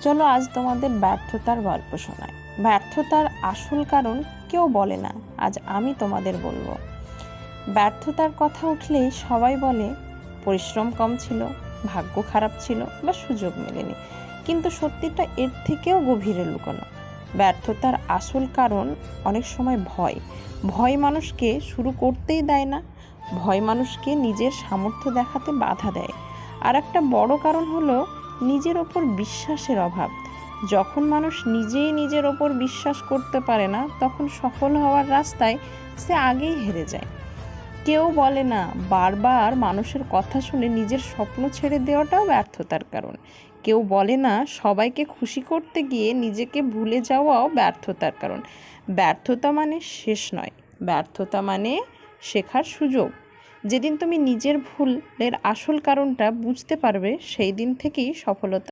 চলো আজ তোমাদের ব্যর্থতার গল্প শোনাই। ব্যর্থতার আসল কারণ কেউ বলে না, আজ আমি তোমাদের বলবো। ব্যর্থতার কথা উঠলেই সবাই বলে পরিশ্রম কম ছিল, ভাগ্য খারাপ ছিল বা সুযোগ মেলেনি, কিন্তু সত্যিটা এর থেকেও গভীরে লুকানো। ব্যর্থতার আসল কারণ অনেক সময় ভয়। ভয় মানুষকে শুরু করতেই দেয় না, ভয় মানুষকে নিজের সামর্থ্য দেখাতে বাধা দেয়। আর একটা বড় কারণ হলো নিজের ওপর বিশ্বাসের অভাব। যখন মানুষ নিজেই নিজের ওপর বিশ্বাস করতে পারে না, তখন সফল হওয়ার রাস্তায় সে আগেই হেরে যায়। কেউ বলে না, বারবার মানুষের কথা শুনে নিজের স্বপ্ন ছেড়ে দেওয়াটাও ব্যর্থতার কারণ। কেউ বলে না, সবাইকে খুশি করতে গিয়ে নিজেকে ভুলে যাওয়াও ব্যর্থতার কারণ। ব্যর্থতা মানে শেষ নয়, ব্যর্থতা মানে শেখার সুযোগ। যেদিন তুমি নিজের ভুলের আসল কারণটা বুঝতে পারবে, সেই দিন থেকেই সফলতা